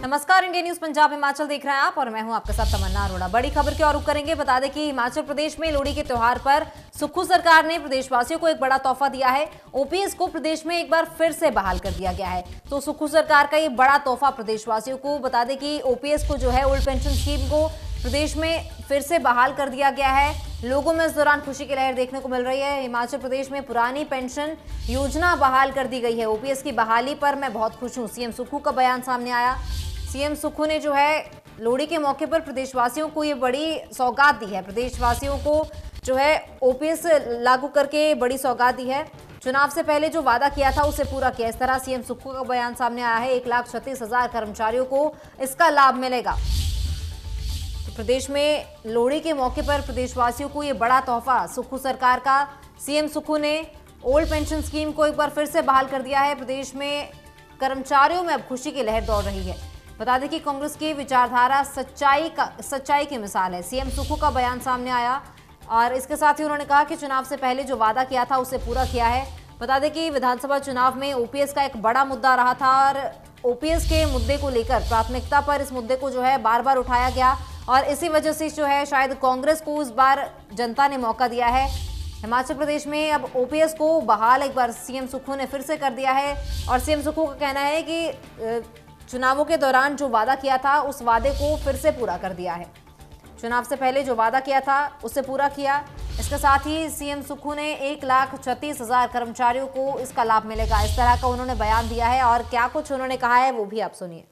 नमस्कार, India news Punjab Himachal देख रहे हैं आप और मैं हूं आपके साथ तमन्ना अरोड़ा। बड़ी खबर की ओर रुख करेंगे। बता दें कि हिमाचल प्रदेश में लोहड़ी के त्योहार पर सुक्खू सरकार ने प्रदेशवासियों को एक बड़ा तोहफा दिया है। ओपीएस को प्रदेश में एक बार फिर से बहाल कर दिया गया है। तो सुक्खू सरकार का ये बड़ा तोहफा प्रदेशवासियों को, बता दें कि ओपीएस को जो है ओल्ड पेंशन स्कीम को प्रदेश में फिर से बहाल कर दिया गया है। लोगों में इस दौरान खुशी की लहर देखने को मिल रही है। हिमाचल प्रदेश में पुरानी पेंशन योजना बहाल कर दी गई है। ओपीएस की बहाली पर मैं बहुत खुश हूं, सीएम सुक्खू का बयान सामने आया। सीएम सुक्खू ने जो है लोहड़ी के मौके पर प्रदेशवासियों को ये बड़ी सौगात दी है। प्रदेशवासियों को जो है ओपीएस लागू करके बड़ी सौगात दी है। चुनाव से पहले जो वादा किया था उसे पूरा किया। इस तरह सीएम सुक्खू का बयान सामने आया है। 1,36,000 कर्मचारियों को इसका लाभ मिलेगा। तो प्रदेश में लोहड़ी के मौके पर प्रदेशवासियों को ये बड़ा तोहफा सुक्खू सरकार का। सीएम सुक्खू ने ओल्ड पेंशन स्कीम को एक बार फिर से बहाल कर दिया है। प्रदेश में कर्मचारियों में अब खुशी की लहर दौड़ रही है। बता दें कि कांग्रेस की विचारधारा सच्चाई की मिसाल है। सीएम सुक्खू का बयान सामने आया और इसके साथ ही उन्होंने कहा कि चुनाव से पहले जो वादा किया था उसे पूरा किया है। बता दें कि विधानसभा चुनाव में ओपीएस का एक बड़ा मुद्दा रहा था और ओपीएस के मुद्दे को लेकर प्राथमिकता पर इस मुद्दे को जो है बार बार उठाया गया और इसी वजह से जो है शायद कांग्रेस को इस बार जनता ने मौका दिया है। हिमाचल प्रदेश में अब ओपीएस को बहाल एक बार सीएम सुक्खू ने फिर से कर दिया है और सीएम सुक्खू का कहना है कि चुनावों के दौरान जो वादा किया था उस वादे को फिर से पूरा कर दिया है। चुनाव से पहले जो वादा किया था उसे पूरा किया। इसके साथ ही सीएम सुक्खू ने 1,36,000 कर्मचारियों को इसका लाभ मिलेगा, इस तरह का उन्होंने बयान दिया है। और क्या कुछ उन्होंने कहा है वो भी आप सुनिए।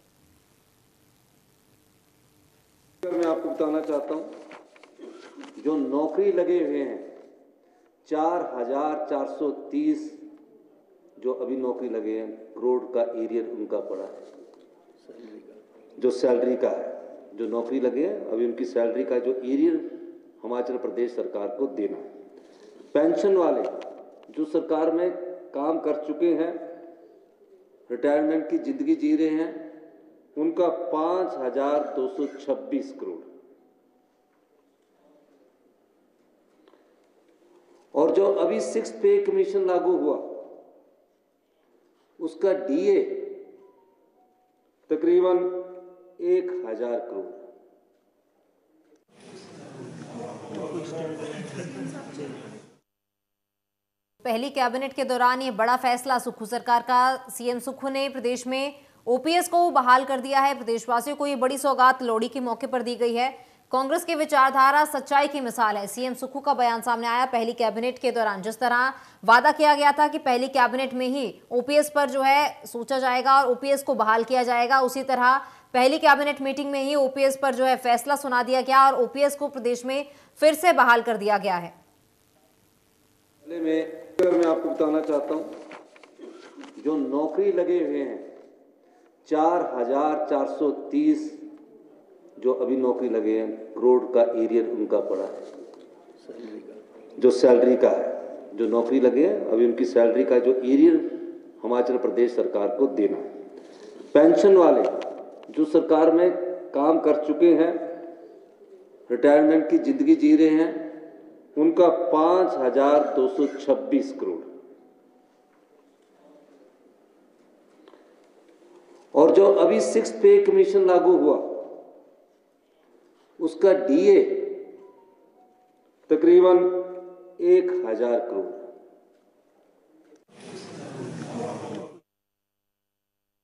मैं आपको बताना चाहता हूं, जो नौकरी लगे हुए हैं 4,430 जो अभी नौकरी लगे हैं, करोड़ का एरियर उनका पड़ा है। जो सैलरी का है, जो नौकरी लगे हैं अभी उनकी सैलरी का जो एरियर हिमाचल प्रदेश सरकार को देना। पेंशन वाले जो सरकार में काम कर चुके हैं, रिटायरमेंट की जिंदगी जी रहे हैं, उनका 5,226 करोड़। और जो अभी 6th पे कमीशन लागू हुआ उसका डीए तकरीबन 1,000 करोड़। पहली कैबिनेट के दौरान ये बड़ा फैसला सुक्खू सरकार का। सीएम सुक्खू ने प्रदेश में ओपीएस को बहाल कर दिया है। प्रदेशवासियों को ये बड़ी सौगात लोहड़ी के मौके पर दी गई है। कांग्रेस की विचारधारा सच्चाई की मिसाल है। सीएम सुक्खू का बयान सामने आया। पहली कैबिनेट के दौरान जिस तरह वादा किया गया था कि पहली कैबिनेट में ही ओपीएस पर जो है सोचा जाएगा और ओपीएस को बहाल किया जाएगा, उसी तरह पहली कैबिनेट मीटिंग में ही ओपीएस पर जो है फैसला सुना दिया गया और ओपीएस को प्रदेश में फिर से बहाल कर दिया गया है। मैं आपको बताना चाहता हूं, जो नौकरी लगे हुए हैं 4,430 जो अभी नौकरी लगे हैं, करोड़ का एरियर उनका पड़ा है। जो सैलरी का है, जो नौकरी लगे हैं अभी उनकी सैलरी का जो एरियर हिमाचल प्रदेश सरकार को देना। पेंशन वाले जो सरकार में काम कर चुके हैं, रिटायरमेंट की जिंदगी जी रहे हैं, उनका 5,226 करोड़। और जो अभी 6th पे कमीशन लागू हुआ उसका डीए तकरीबन 1,000 करोड़।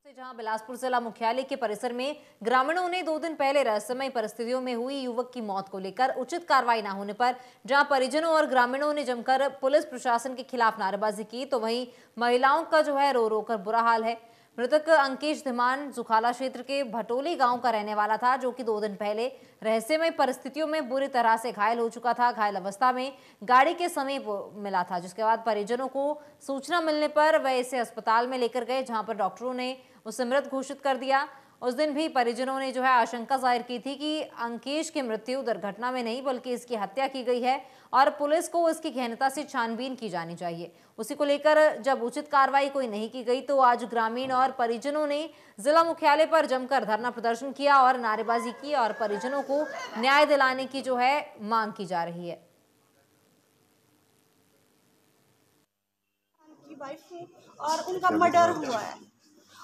जहां बिलासपुर जिला मुख्यालय के परिसर में ग्रामीणों ने 2 दिन पहले रहस्यमय परिस्थितियों में हुई युवक की मौत को लेकर उचित कार्रवाई न होने पर जहां परिजनों और ग्रामीणों ने जमकर पुलिस प्रशासन के खिलाफ नारेबाजी की, तो वहीं महिलाओं का जो है रो रो कर बुरा हाल है। मृतक अंकेश धीमान जुखाला क्षेत्र के भटोली गांव का रहने वाला था, जो कि 2 दिन पहले रहस्यमय परिस्थितियों में बुरी तरह से घायल हो चुका था। घायल अवस्था में गाड़ी के समीप मिला था, जिसके बाद परिजनों को सूचना मिलने पर वह इसे अस्पताल में लेकर गए, जहां पर डॉक्टरों ने उसे मृत घोषित कर दिया। उस दिन भी परिजनों ने जो है आशंका जाहिर की थी कि अंकेश की मृत्यु दुर्घटना में नहीं बल्कि इसकी हत्या की गई है और पुलिस को इसकी गहनता से छानबीन की जानी चाहिए। उसी को लेकर जब उचित कार्रवाई कोई नहीं की गई तो आज ग्रामीण और परिजनों ने जिला मुख्यालय पर जमकर धरना प्रदर्शन किया और नारेबाजी की और परिजनों को न्याय दिलाने की जो है मांग की जा रही है। वाइफ और उनका मर्डर हुआ है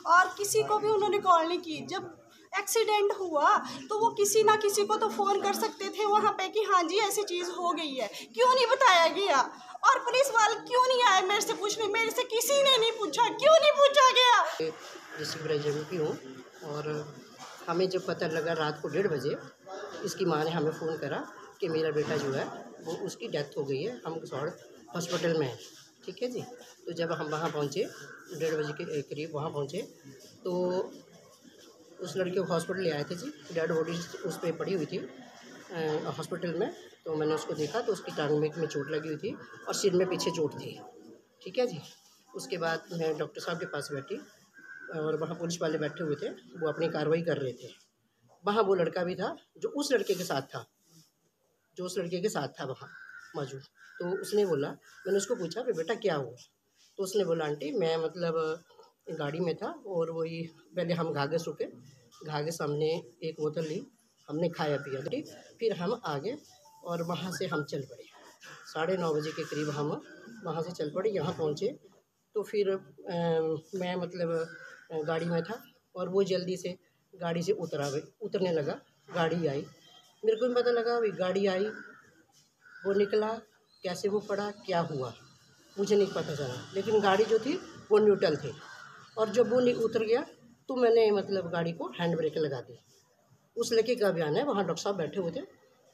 और किसी को भी उन्होंने कॉल नहीं की। जब एक्सीडेंट हुआ तो वो किसी ना किसी को तो फ़ोन कर सकते थे वहाँ पे कि हाँ जी ऐसी चीज़ हो गई है, क्यों नहीं बताया गया? और पुलिस वाले क्यों नहीं आए मेरे से पूछने? मेरे से किसी ने नहीं पूछा, क्यों नहीं पूछा गया? डिस्ट्रिक्ट की हूँ और हमें जब पता लगा रात को 1:30 बजे इसकी माँ ने हमें फ़ोन करा कि मेरा बेटा जो है वो उसकी डेथ हो गई है, हम हॉस्पिटल में हैं। ठीक है जी। तो जब हम वहाँ पहुँचे 1:30 बजे के करीब वहाँ पहुँचे तो उस लड़के को हॉस्पिटल ले आए थे जी। डेड बॉडी उस पर पड़ी हुई थी हॉस्पिटल में। तो मैंने उसको देखा तो उसकी टांग में चोट लगी हुई थी और सिर में पीछे चोट थी। ठीक है जी। उसके बाद मैं डॉक्टर साहब के पास बैठी और वहाँ पुलिस वाले बैठे हुए थे, वो अपनी कार्रवाई कर रहे थे। वहाँ वो लड़का भी था जो उस लड़के के साथ था वहाँ मौजूद। तो उसने बोला, मैंने उसको पूछा कि बेटा क्या हुआ? तो उसने बोला आंटी मैं गाड़ी में था और वही पहले हम घाघस रुके, घाघस हमने एक बोतल ली, हमने खाया पिया, ठीक। फिर हम आगे और वहाँ से हम चल पड़े। 9:30 बजे के करीब हम वहाँ से चल पड़े, यहाँ पहुँचे तो फिर मैं गाड़ी में था और वो जल्दी से गाड़ी से उतरने लगा। गाड़ी आई, मेरे को भी पता लगा भाई गाड़ी आई, वो निकला, कैसे वो पड़ा, क्या हुआ मुझे नहीं पता चला, लेकिन गाड़ी जो थी वो न्यूट्रल थी। और जब वो उतर गया तो मैंने गाड़ी को हैंड ब्रेक लगा दी। उस लड़के का बयान है, वहाँ डॉक्टर साहब बैठे हुए थे,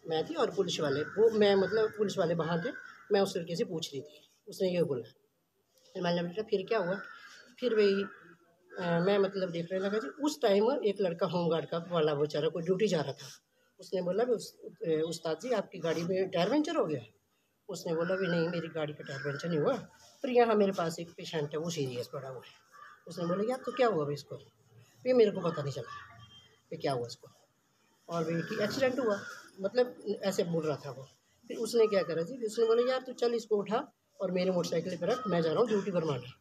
मैं थी और पुलिस वाले, पुलिस वाले वहाँ थे। मैं उस लड़के से पूछ रही थी, उसने ये बोला। फिर मैंने पूछा फिर क्या हुआ? फिर वही मैं देखने लगा जी। उस टाइम एक लड़का होमगार्ड का वाला बेचारा कोई ड्यूटी जा रहा था, उसने बोला भी उस्ताद जी आपकी गाड़ी में टायर पंचर हो गया? उसने बोला भी नहीं मेरी गाड़ी का टायर पंचर नहीं हुआ, पर यहाँ मेरे पास एक पेशेंट है वो सीरियस पड़ा हुआ है। उसने बोला यार तो क्या हुआ भाई इसको? फिर मेरे को पता नहीं चला कि क्या हुआ इसको, और भाई कि एक्सीडेंट हुआ, ऐसे बोल रहा था वो। फिर उसने क्या करा जी, उसने बोला यार तू चल इसको उठा और मेरे मोटरसाइकिल पर रख, मैं जा रहा हूँ ड्यूटी पर मारने,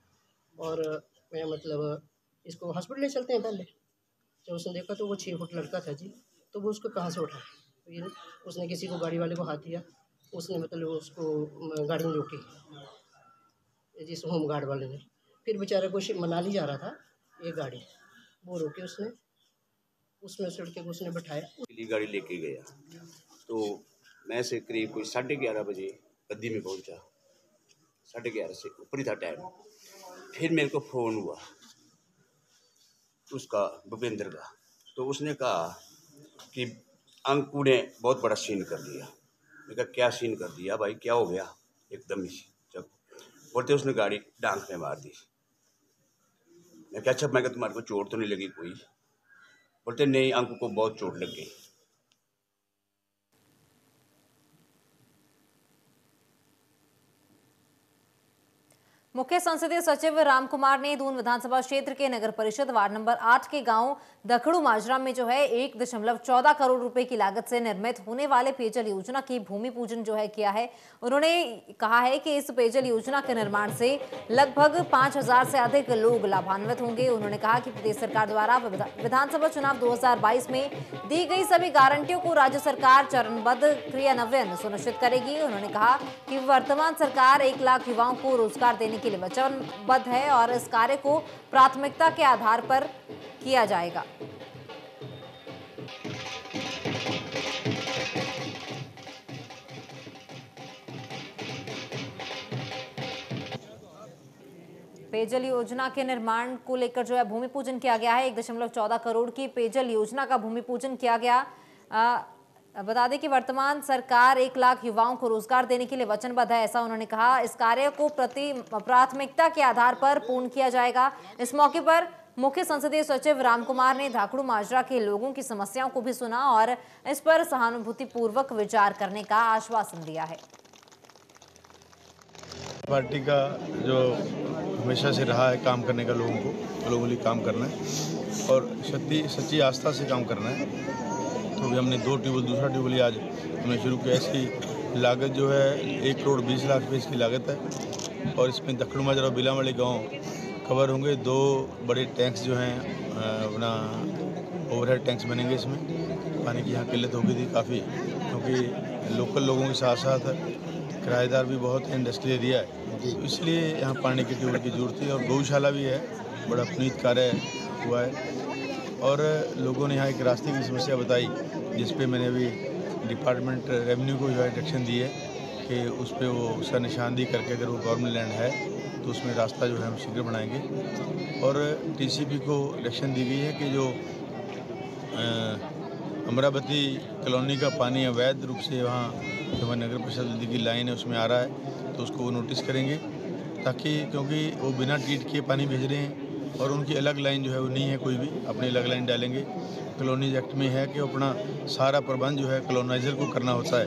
और मैं इसको हॉस्पिटल ले चलते हैं पहले। जब उसने देखा तो वो 6 फुट लड़का था जी, तो वो उसको कहाँ से उठा? फिर उसने किसी को गाड़ी वाले को हाथ दिया, उसने उसको गाड़ी में रोकी जिस होमगार्ड वाले ने। फिर बेचारा को मनाली जा रहा था एक गाड़ी, वो रोकी उसने, उसमें उस लड़के को उसने बैठाया, गाड़ी लेके गया। तो मैं से करीब कोई 11:30 बजे गद्दी में पहुंचा, 11:30 से ऊपर ही था टाइम। फिर मेरे को फ़ोन हुआ उसका भूपेंद्र का, तो उसने कहा कि अंकु ने बहुत बड़ा सीन कर दिया। मैं कहा क्या सीन कर दिया भाई, क्या हो गया? एकदम ही जब बोलते उसने गाड़ी डांग में मार दी। मैं क्या अच्छा, मैं कहा तुम्हारे को चोट तो नहीं लगी कोई? बोलते नहीं अंकु को बहुत चोट लग गई। मुख्य संसदीय सचिव रामकुमार ने दून विधानसभा क्षेत्र के नगर परिषद वार्ड नंबर 8 के गांव दखड़ू माजरा में 1.14 करोड़ रुपए की लागत से निर्मित होने वाले पेयजल योजना की भूमि पूजन किया है। उन्होंने कहा है कि इस पेयजल योजना के निर्माण से लगभग 5000 से अधिक लोग लाभान्वित होंगे। उन्होंने कहा कि प्रदेश सरकार द्वारा विधानसभा चुनाव 2022 में दी गई सभी गारंटियों को राज्य सरकार चरणबद्ध क्रियान्वयन सुनिश्चित करेगी। उन्होंने कहा कि वर्तमान सरकार 1 लाख युवाओं को रोजगार देने के लिए वचनबद्ध है और इस कार्य को प्राथमिकता के आधार पर किया जाएगा। पेयजल योजना के निर्माण को लेकर भूमि पूजन किया गया है। 1.14 करोड़ की पेयजल योजना का भूमि पूजन किया गया। बता दें कि वर्तमान सरकार 1 लाख युवाओं को रोजगार देने के लिए वचनबद्ध है, ऐसा उन्होंने कहा। इस कार्य को प्राथमिकता के आधार पर पूर्ण किया जाएगा। इस मौके पर मुख्य संसदीय सचिव रामकुमार ने धाकड़ू माजरा के लोगों की समस्याओं को भी सुना और इस पर सहानुभूतिपूर्वक विचार करने का आश्वासन दिया है। पार्टी का जो हमेशा से रहा है काम करने का, लोगों के लिए काम करना है और सच्ची आस्था से काम करना है। तो अभी हमने 2 ट्यूबवेल, दूसरा ट्यूबवेल आज हमने शुरू किया। इसकी लागत जो है 1 करोड़ 20 लाख रुपये इसकी लागत है और इसमें दखड़ू माजरा और बिलामड़ी गाँव कवर होंगे। 2 बड़े टैंक्स जो हैं अपना ओवरहेड टैंक्स बनेंगे। इसमें पानी की यहाँ किल्लत हो गई थी काफ़ी, क्योंकि लोकल लोगों के साथ साथ किराएदार भी बहुत है, इंडस्ट्रियल एरिया है, तो इसलिए यहाँ पानी की ट्यूबवेल की जरूरत थी। और गौशाला भी है, बड़ा पुनीत कार्य है। हुआ है। और लोगों ने यहाँ एक रास्ते की समस्या बताई, जिस पे मैंने अभी डिपार्टमेंट रेवेन्यू को जो है डायरेक्शन दी है कि उस पर वो उसका निशानदेही करके अगर वो गवर्नमेंट लैंड है तो उसमें रास्ता जो है हम शीघ्र बनाएंगे। और टीसीपी को डायरेक्शन दी गई है कि जो अमरावती कॉलोनी का पानी अवैध रूप से वहाँ जो हमारी नगर परिषद की लाइन है उसमें आ रहा है, तो उसको वो नोटिस करेंगे, ताकि क्योंकि वो बिना ट्रीट किए पानी भेज रहे हैं और उनकी अलग लाइन जो है वो नहीं है, कोई भी अपनी अलग लाइन डालेंगे। कॉलोनीज एक्ट में है कि अपना सारा प्रबंध जो है कॉलोनाइजर को करना होता है,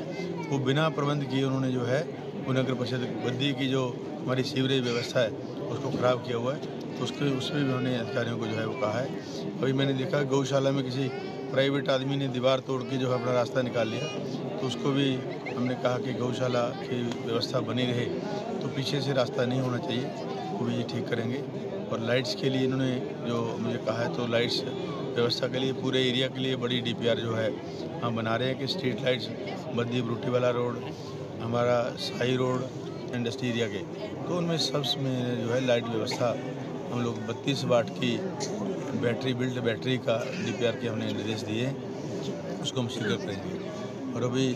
वो बिना प्रबंध किए उन्होंने जो है वो नगर परिषद बद्दी की जो हमारी सीवरेज व्यवस्था है उसको ख़राब किया हुआ है। तो उसमें भी उन्होंने अधिकारियों को जो है वो कहा है। अभी मैंने देखा गौशाला में किसी प्राइवेट आदमी ने दीवार तोड़ के जो है अपना रास्ता निकाल लिया, तो उसको भी हमने कहा कि गौशाला की व्यवस्था बनी रहे तो पीछे से रास्ता नहीं होना चाहिए, वो भी ये ठीक करेंगे। और लाइट्स के लिए इन्होंने जो मुझे कहा है, तो लाइट्स व्यवस्था के लिए पूरे एरिया के लिए बड़ी डीपीआर जो है हम बना रहे हैं कि स्ट्रीट लाइट्स बद्दी बरूटीवाला रोड, हमारा शाही रोड, इंडस्ट्री एरिया के, तो उनमें सब में जो है लाइट व्यवस्था हम लोग 32 वाट की बैटरी बिल्ड बैटरी का डीपीआर के हमने निर्देश दिए, उसको हम शीघ्र करेंगे। और अभी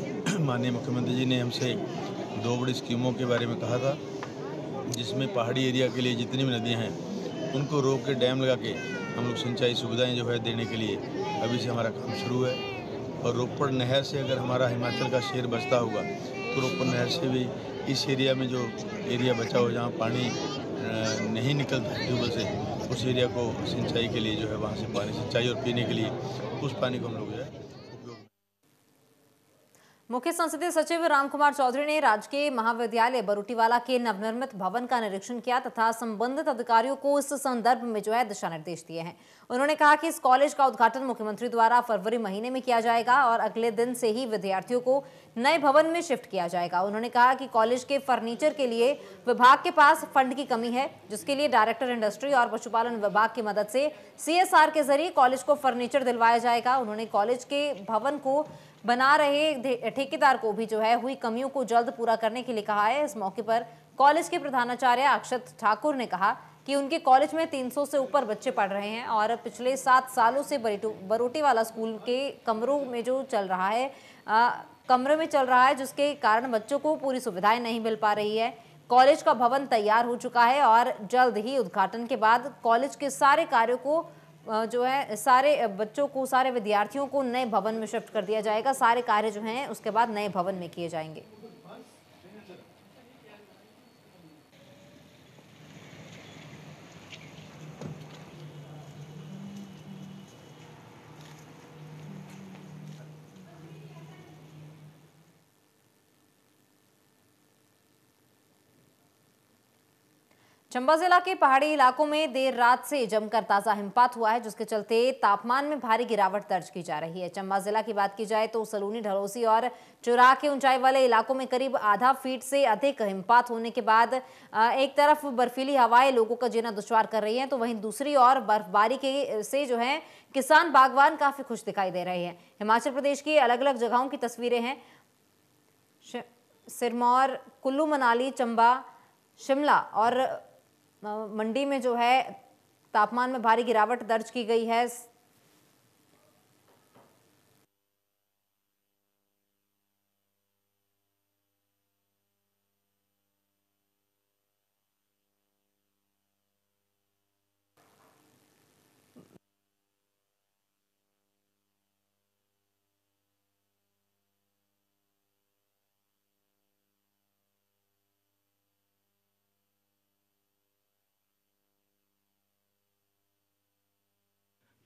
माननीय मुख्यमंत्री जी ने हमसे 2 बड़ी स्कीमों के बारे में कहा था, जिसमें पहाड़ी एरिया के लिए जितनी भी नदियाँ हैं उनको रोक के डैम लगा के हम लोग सिंचाई सुविधाएं जो है देने के लिए अभी से हमारा काम शुरू है। और रोपड़ नहर से अगर हमारा हिमाचल का शेर बचता होगा तो रोपड़ नहर से भी इस एरिया में जो एरिया बचा हो जहाँ पानी नहीं निकलता है ट्यूबवेल से, उस एरिया को सिंचाई के लिए जो है वहाँ से पानी सिंचाई और पीने के लिए उस पानी को हम लोग जो है उपयोग। मुख्य संसदीय सचिव रामकुमार चौधरी ने राजकीय महाविद्यालय बरूटीवाला के नवनिर्मित भवन का निरीक्षण किया तथा संबंधित अधिकारियों को इस संदर्भ में जो है दिशा निर्देश दिए हैं। उन्होंने कहा कि इस कॉलेज का उद्घाटन मुख्यमंत्री द्वारा फरवरी महीने में किया जाएगा और अगले दिन से ही विद्यार्थियों को नए भवन में शिफ्ट किया जाएगा। उन्होंने कहा कि कॉलेज के फर्नीचर के लिए विभाग के पास फंड की कमी है, जिसके लिए डायरेक्टर इंडस्ट्री और पशुपालन विभाग की मदद से CSR के जरिए कॉलेज को फर्नीचर दिलवाया जाएगा। उन्होंने कॉलेज के भवन को बना रहे ठेकेदार को भी जो है हुई कमियों को जल्द पूरा करने के लिए कहा है। इस मौके पर कॉलेज के प्रधानाचार्य अक्षत ठाकुर ने कहा कि उनके कॉलेज में 300 से ऊपर बच्चे पढ़ रहे हैं और पिछले 7 सालों से बरूटीवाला स्कूल के कमरों में जो चल रहा है जिसके कारण बच्चों को पूरी सुविधाएं नहीं मिल पा रही है। कॉलेज का भवन तैयार हो चुका है और जल्द ही उद्घाटन के बाद कॉलेज के सारे कार्यों को जो है सारे बच्चों को सारे विद्यार्थियों को नए भवन में शिफ्ट कर दिया जाएगा। सारे कार्य जो हैं उसके बाद नए भवन में किए जाएंगे। चंबा जिला के पहाड़ी इलाकों में देर रात से जमकर ताजा हिमपात हुआ है, जिसके चलते तापमान में भारी गिरावट दर्ज की जा रही है। चंबा जिला की बात की जाए तो सलूनी, ढलौसी और चुराह के ऊंचाई वाले इलाकों में करीब आधा फीट से अधिक हिमपात होने के बाद एक तरफ बर्फीली हवाएं लोगों का जीना दुश्वार कर रही हैं, तो वहीं दूसरी ओर बर्फबारी के से जो है किसान बागवान काफी खुश दिखाई दे रहे हैं। हिमाचल प्रदेश की अलग अलग जगहों की तस्वीरें हैं। सिरमौर, कुल्लू मनाली, चंबा, शिमला और मंडी में जो है तापमान में भारी गिरावट दर्ज की गई है।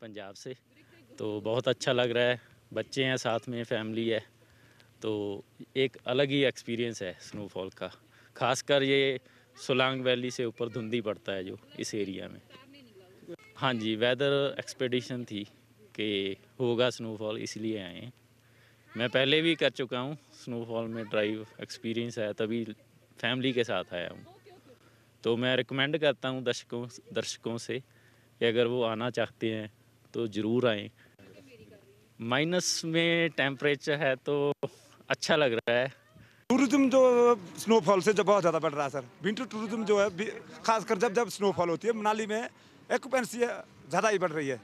पंजाब से, तो बहुत अच्छा लग रहा है। बच्चे हैं साथ में, फैमिली है, तो एक अलग ही एक्सपीरियंस है स्नोफॉल का। खासकर ये सोलांग वैली से ऊपर धुंधी पड़ता है जो इस एरिया में। हाँ जी, वेदर एक्सपेडिशन थी कि होगा स्नोफॉल, इसलिए आए हैं। मैं पहले भी कर चुका हूँ स्नोफॉल में ड्राइव, एक्सपीरियंस है, तभी फैमिली के साथ आया हूँ। तो मैं रिकमेंड करता हूँ दर्शकों से कि अगर वो आना चाहते हैं तो ज़रूर आएँ। माइनस में टेम्परेचर है तो अच्छा लग रहा है। टूरिज्म जो स्नोफॉल से जो बहुत ज़्यादा बढ़ रहा है सर। विंटर टूरिज्म जो है खासकर जब स्नोफॉल होती है, मनाली में एक्यूपेंसी ज़्यादा ही बढ़ रही है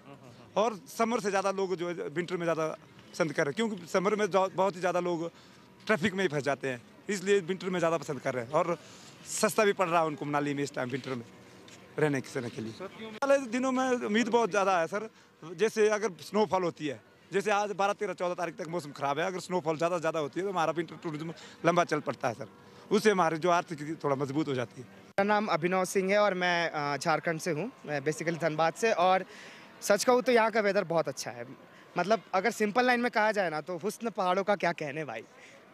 और समर से ज़्यादा लोग जो है विंटर में ज़्यादा पसंद कर रहे हैं, क्योंकि समर में बहुत ही ज़्यादा लोग ट्रैफिक में ही फंस जाते हैं, इसलिए विंटर में ज़्यादा पसंद कर रहे हैं और सस्ता भी पड़ रहा है उनको मनाली में इस टाइम विंटर में रहने के लिए। वाले दिनों में उम्मीद बहुत ज़्यादा है सर, जैसे अगर स्नोफॉल होती है, जैसे आज 12, 13, 14 तारीख तक मौसम खराब है, अगर स्नोफॉल ज़्यादा होती है तो हमारा विंटर टूरिज्म लंबा चल पड़ता है सर, उससे हमारी जो आर्थिक स्थिति थोड़ा मजबूत हो जाती है। मेरा नाम अभिनव सिंह है और मैं झारखंड से हूँ, मैं बेसिकली धनबाद से। और सच कहूँ तो यहाँ का वेदर बहुत अच्छा है। मतलब अगर सिंपल लाइन में कहा जाए ना तो हुस्न पहाड़ों का क्या कहने भाई,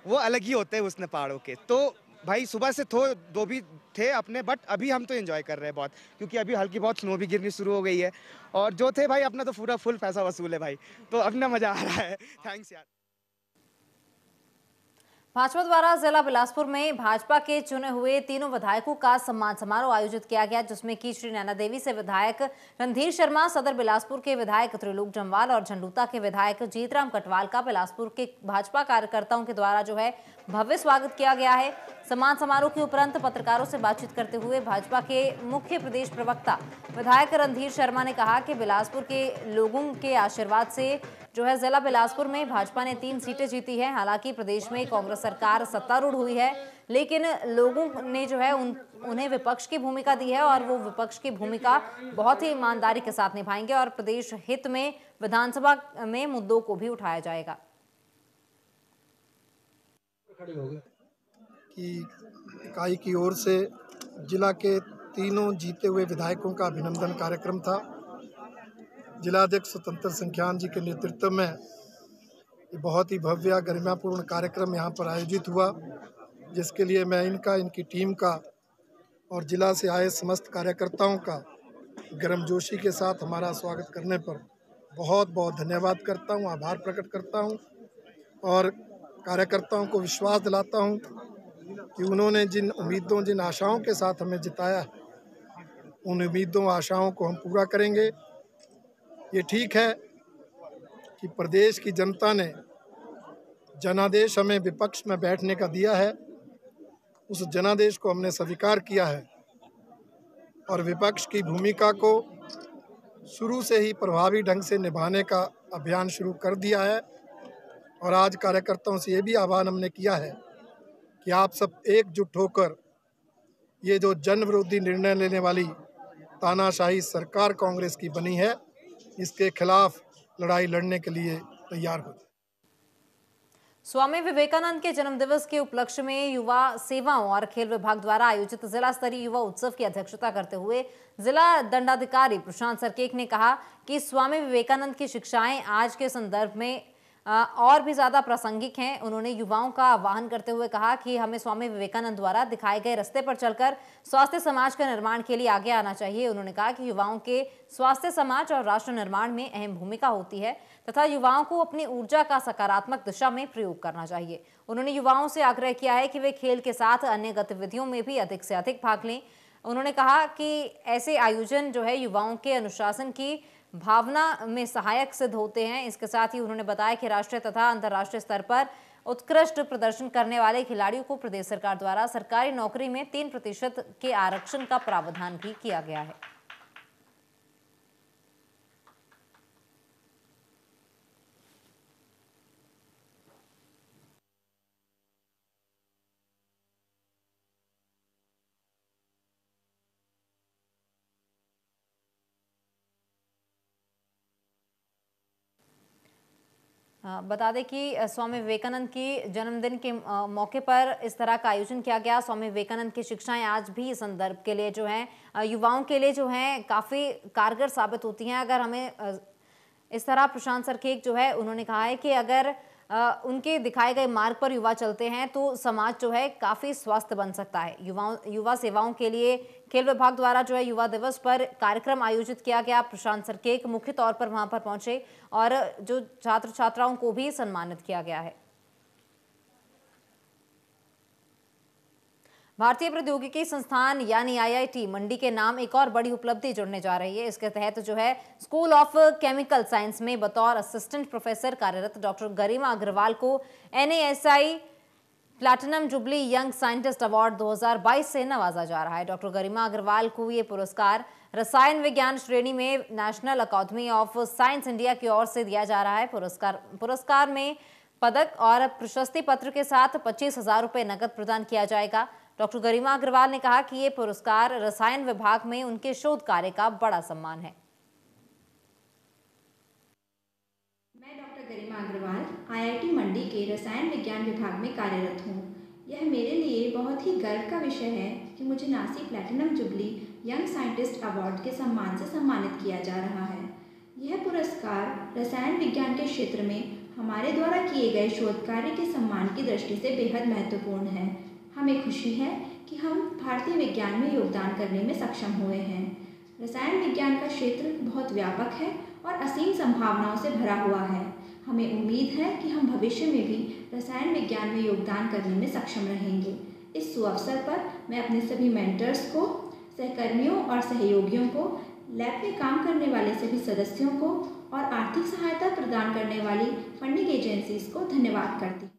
वो अलग ही होते हैं हुस्न पहाड़ों के। तो भाई सुबह से दो भी थे अपने, बट अभी हम तो एंजॉय कर रहे हैं बहुत, क्योंकि अभी हल्की बहुत स्नो भी गिरनी शुरू हो गई है और जो थे भाई अपना तो पूरा फुल पैसा वसूल है भाई, तो अपना मज़ा आ रहा है। थैंक्स यार। भाजपा द्वारा जिला बिलासपुर में भाजपा के चुने हुए तीनों विधायकों का सम्मान समारोह आयोजित किया गया, जिसमें कि श्री नैना देवी से विधायक रणधीर शर्मा, सदर बिलासपुर के विधायक त्रिलोक जम्वाल और झंडूता के विधायक जीतराम कटवाल का बिलासपुर के भाजपा कार्यकर्ताओं के द्वारा जो है भव्य स्वागत किया गया है। सम्मान समारोह के उपरांत पत्रकारों से बातचीत करते हुए भाजपा के मुख्य प्रदेश प्रवक्ता विधायक रणधीर शर्मा ने कहा कि बिलासपुर के लोगों के आशीर्वाद से जो है जिला बिलासपुर में भाजपा ने 3 सीटें जीती है। हालांकि प्रदेश में कांग्रेस सरकार सत्तारूढ़ हुई है, लेकिन लोगों ने जो है उन्हें विपक्ष की भूमिका दी है और वो विपक्ष की भूमिका बहुत ही ईमानदारी के साथ निभाएंगे और प्रदेश हित में विधानसभा में मुद्दों को भी उठाया जाएगा। कि इकाई की ओर से जिला के तीनों जीते हुए विधायकों का अभिनंदन कार्यक्रम था। जिलाध्यक्ष स्वतंत्र संख्यान जी के नेतृत्व में ये बहुत ही भव्य गरिमापूर्ण कार्यक्रम यहाँ पर आयोजित हुआ, जिसके लिए मैं इनकी टीम का और जिला से आए समस्त कार्यकर्ताओं का गर्मजोशी के साथ हमारा स्वागत करने पर बहुत बहुत धन्यवाद करता हूँ, आभार प्रकट करता हूँ और कार्यकर्ताओं को विश्वास दिलाता हूँ कि उन्होंने जिन उम्मीदों, जिन आशाओं के साथ हमें जिताया, उन उम्मीदों आशाओं को हम पूरा करेंगे। ये ठीक है कि प्रदेश की जनता ने जनादेश हमें विपक्ष में बैठने का दिया है, उस जनादेश को हमने स्वीकार किया है और विपक्ष की भूमिका को शुरू से ही प्रभावी ढंग से निभाने का अभियान शुरू कर दिया है। और आज कार्यकर्ताओं से ये भी आह्वान हमने किया है कि आप सब एकजुट होकर ये जो जन विरोधी निर्णय लेने वाली तानाशाही सरकार कांग्रेस की बनी है, इसके खिलाफ लड़ाई लड़ने के लिए तैयार हो। स्वामी विवेकानंद के जन्मदिवस के उपलक्ष्य में युवा सेवाओं और खेल विभाग द्वारा आयोजित जिला स्तरीय युवा उत्सव की अध्यक्षता करते हुए जिला दंडाधिकारी प्रशांत सरकेक ने कहा कि स्वामी विवेकानंद की शिक्षाएं आज के संदर्भ में और भी ज्यादा प्रासंगिक हैं। उन्होंने युवाओं का आह्वान करते हुए कहा कि हमें स्वामी विवेकानंद द्वारा दिखाए गए रास्ते पर चलकर स्वास्थ्य समाज के निर्माण के लिए आगे आना चाहिए। उन्होंने कहा कि युवाओं के स्वास्थ्य समाज और राष्ट्र निर्माण में अहम भूमिका होती है तथा युवाओं को अपनी ऊर्जा का सकारात्मक दिशा में प्रयोग करना चाहिए। उन्होंने युवाओं से आग्रह किया है कि वे खेल के साथ अन्य गतिविधियों में भी अधिक से अधिक भाग लें। उन्होंने कहा कि ऐसे आयोजन जो है युवाओं के अनुशासन की भावना में सहायक सिद्ध होते हैं। इसके साथ ही उन्होंने बताया कि राष्ट्रीय तथा अंतर्राष्ट्रीय स्तर पर उत्कृष्ट प्रदर्शन करने वाले खिलाड़ियों को प्रदेश सरकार द्वारा सरकारी नौकरी में 3% के आरक्षण का प्रावधान भी किया गया है। बता दें कि स्वामी विवेकानंद की जन्मदिन के मौके पर इस तरह का आयोजन किया गया। स्वामी विवेकानंद की शिक्षाएं आज भी इस संदर्भ के लिए जो हैं युवाओं के लिए जो हैं काफ़ी कारगर साबित होती हैं। अगर हमें इस तरह प्रशांत सरकेक जो है उन्होंने कहा है कि अगर उनके दिखाए गए मार्ग पर युवा चलते हैं तो समाज जो है काफ़ी स्वस्थ बन सकता है। युवा सेवाओं के लिए खेल विभाग द्वारा जो है युवा दिवस पर कार्यक्रम आयोजित किया गया। प्रशांत सरकेक मुख्य तौर पर वहां पर पहुंचे और जो छात्र छात्राओं को भी सम्मानित किया गया है। भारतीय प्रौद्योगिकी संस्थान यानी IIT मंडी के नाम एक और बड़ी उपलब्धि जुड़ने जा रही है। इसके तहत जो है स्कूल ऑफ केमिकल साइंस में बतौर असिस्टेंट प्रोफेसर कार्यरत डॉक्टर गरिमा अग्रवाल को NASI platinum jubilee young scientist award 2022 से नवाजा जा रहा है। डॉक्टर गरिमा अग्रवाल को ये पुरस्कार रसायन विज्ञान श्रेणी में national academy of science India की ओर से दिया जा रहा है। पुरस्कार में पदक और प्रशस्ति पत्र के साथ 25,000 रुपये नकद प्रदान किया जाएगा। डॉक्टर गरिमा अग्रवाल ने कहा कि ये पुरस्कार रसायन विभाग में उनके शोध कार्य का बड़ा सम्मान है। मैं डॉक्टर गरिमा अग्रवाल IIT मंडी के रसायन विज्ञान विभाग में कार्यरत हूँ। यह मेरे लिए बहुत ही गर्व का विषय है कि मुझे NASI platinum jubilee young scientist award के सम्मान से सम्मानित किया जा रहा है। यह पुरस्कार रसायन विज्ञान के क्षेत्र में हमारे द्वारा किए गए शोध कार्य के सम्मान की दृष्टि से बेहद महत्वपूर्ण है। हमें खुशी है कि हम भारतीय विज्ञान में योगदान करने में सक्षम हुए हैं। रसायन विज्ञान का क्षेत्र बहुत व्यापक है और असीम संभावनाओं से भरा हुआ है। हमें उम्मीद है कि हम भविष्य में भी रसायन विज्ञान में योगदान करने में सक्षम रहेंगे। इस सुअवसर पर मैं अपने सभी मेंटर्स को, सहकर्मियों और सहयोगियों को, लैब में काम करने वाले सभी सदस्यों को और आर्थिक सहायता प्रदान करने वाली फंडिंग एजेंसीज को धन्यवाद करती हूँ।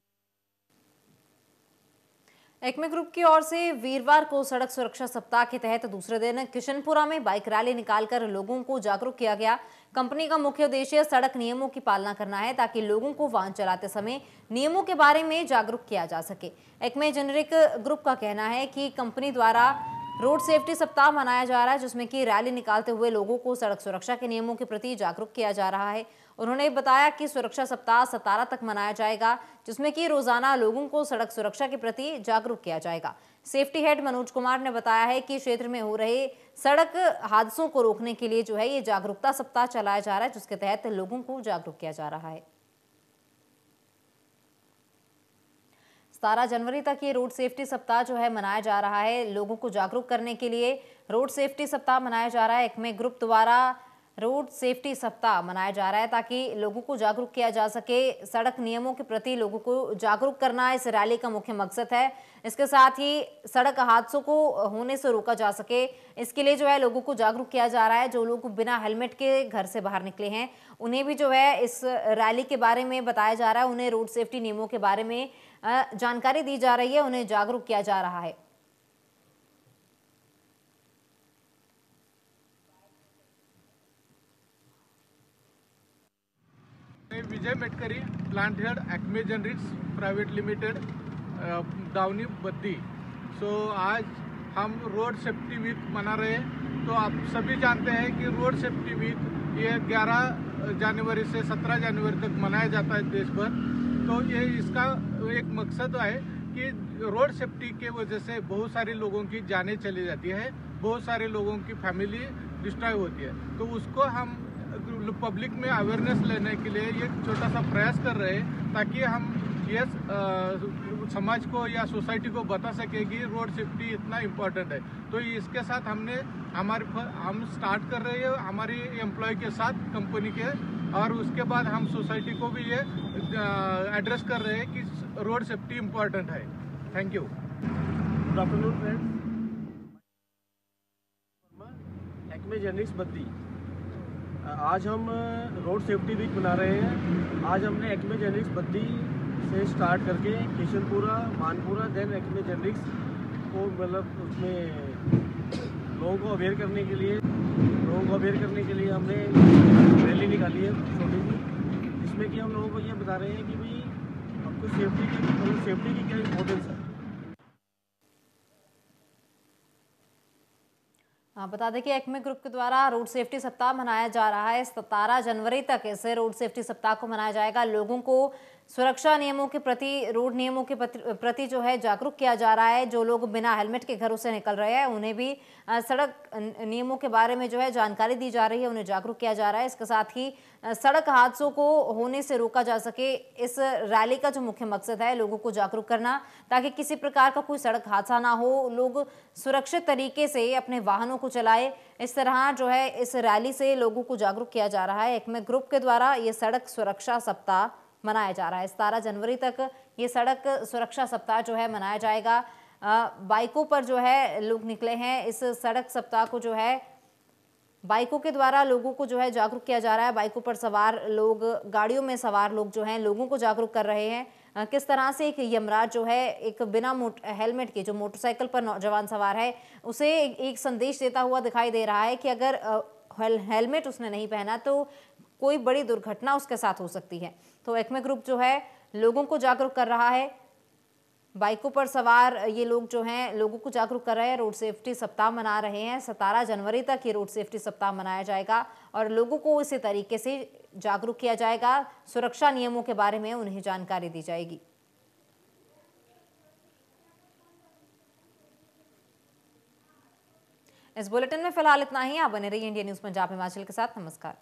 एक्मे ग्रुप की ओर से वीरवार को सड़क सुरक्षा सप्ताह के तहत दूसरे दिन किशनपुरा में बाइक रैली निकालकर लोगों को जागरूक किया गया। कंपनी का मुख्य उद्देश्य सड़क नियमों की पालना करना है ताकि लोगों को वाहन चलाते समय नियमों के बारे में जागरूक किया जा सके। एक्मे जेनेरिक ग्रुप का कहना है कि कंपनी द्वारा रोड सेफ्टी सप्ताह मनाया जा रहा है, जिसमें कि रैली निकालते हुए लोगों को सड़क सुरक्षा के नियमों के प्रति जागरूक किया जा रहा है। उन्होंने बताया कि सुरक्षा सप्ताह 17 तक मनाया जाएगा, जिसमें कि रोजाना लोगों को सड़क सुरक्षा के प्रति जागरूक किया जाएगा। सेफ्टी हेड मनोज कुमार ने बताया है कि क्षेत्र में हो रहे सड़क हादसों को रोकने के लिए जो है ये जागरूकता सप्ताह चलाया जा रहा है, जिसके तहत लोगों को जागरूक किया जा रहा है। 17 जनवरी तक ये रोड सेफ्टी सप्ताह जो है मनाया जा रहा है। लोगों को जागरूक करने के लिए रोड सेफ्टी सप्ताह मनाया जा रहा है। एक्मे ग्रुप द्वारा रोड सेफ्टी सप्ताह मनाया जा रहा है ताकि लोगों को जागरूक किया जा सके। सड़क नियमों के प्रति लोगों को जागरूक करना इस रैली का मुख्य मकसद है। इसके साथ ही सड़क हादसों को होने से रोका जा सके, इसके लिए जो है लोगों को जागरूक किया जा रहा है। जो लोग बिना हेलमेट के घर से बाहर निकले हैं उन्हें भी जो है इस रैली के बारे में बताया जा रहा है। उन्हें रोड सेफ्टी नियमों के बारे में जानकारी दी जा रही है, उन्हें जागरूक किया जा रहा है। Vijay Metkari, plant head Acme generics private limited, Davni Baddi. आज हम रोड सेफ्टी वीक मना रहे हैं। तो आप सभी जानते हैं कि रोड सेफ्टी वीक ये 11 जनवरी से 17 जनवरी तक मनाया जाता है देश भर। तो ये इसका एक मकसद है कि रोड सेफ्टी के वजह से बहुत सारे लोगों की जानें चली जाती है, बहुत सारे लोगों की फैमिली डिस्ट्रॉय होती है। तो उसको हम पब्लिक में अवेयरनेस लेने के लिए ये छोटा सा प्रयास कर रहे हैं ताकि हम ये समाज को या सोसाइटी को बता सके कि रोड सेफ्टी इतना इम्पोर्टेंट है। तो इसके साथ हम स्टार्ट कर रहे हैं हमारी एम्प्लॉय के साथ कंपनी के, और उसके बाद हम सोसाइटी को भी ये एड्रेस कर रहे हैं कि रोड सेफ्टी इम्पोर्टेंट है। Thank you. Good afternoon friends, Acme generics Baddi. आज हम रोड सेफ्टी वीक मना रहे हैं। आज हमने एक्मे जेनेरिक्स बद्दी से स्टार्ट करके Kishanpura, Manpura, then Acme generics को मतलब उसमें लोगों को अवेयर करने के लिए हमने रैली निकाली है छोटी सी, जिसमें कि हम लोगों को ये बता रहे हैं कि भाई आपको सेफ्टी की क्या इम्पोर्टेंस है। बता दें कि एक्मे ग्रुप के द्वारा रोड सेफ्टी सप्ताह मनाया जा रहा है। 17 जनवरी तक इसे रोड सेफ्टी सप्ताह को मनाया जाएगा। लोगों को सुरक्षा नियमों के प्रति, रोड नियमों के प्रति जो है जागरूक किया जा रहा है। जो लोग बिना हेलमेट के घरों से निकल रहे हैं उन्हें भी सड़क नियमों के बारे में जो है जानकारी दी जा रही है, उन्हें जागरूक किया जा रहा है। इसके साथ ही सड़क हादसों को होने से रोका जा सके। इस रैली का जो मुख्य मकसद है लोगों को जागरूक करना ताकि किसी प्रकार का कोई सड़क हादसा ना हो, लोग सुरक्षित तरीके से अपने वाहनों को चलाए। इस तरह जो है इस रैली से लोगों को जागरूक किया जा रहा है। एक्मे ग्रुप के द्वारा ये सड़क सुरक्षा सप्ताह मनाया जा रहा है। 17 जनवरी तक ये सड़क सुरक्षा सप्ताह जो है मनाया जाएगा। बाइकों पर जो है लोग निकले हैं इस सड़क सप्ताह को जो है बाइकों के द्वारा लोगों को जो है जागरूक किया जा रहा है। बाइकों पर सवार लोग, गाड़ियों में सवार लोग जो हैं लोगों को जागरूक कर रहे हैं। किस तरह से एक यमराज जो है एक बिना हेलमेट के जो मोटरसाइकिल पर नौजवान सवार है उसे एक संदेश देता हुआ दिखाई दे रहा है कि अगर हेलमेट उसने नहीं पहना तो कोई बड़ी दुर्घटना उसके साथ हो सकती है। तो एक्मे ग्रुप जो है लोगों को जागरूक कर रहा है। बाइकों पर सवार ये लोग जो हैं लोगों को जागरूक कर रहे हैं। रोड सेफ्टी सप्ताह मना रहे हैं। 17 जनवरी तक ये रोड सेफ्टी सप्ताह मनाया जाएगा और लोगों को इसी तरीके से जागरूक किया जाएगा। सुरक्षा नियमों के बारे में उन्हें जानकारी दी जाएगी। इस बुलेटिन में फिलहाल इतना ही। आप बने रहिए इंडिया न्यूज पंजाब हिमाचल के साथ। नमस्कार।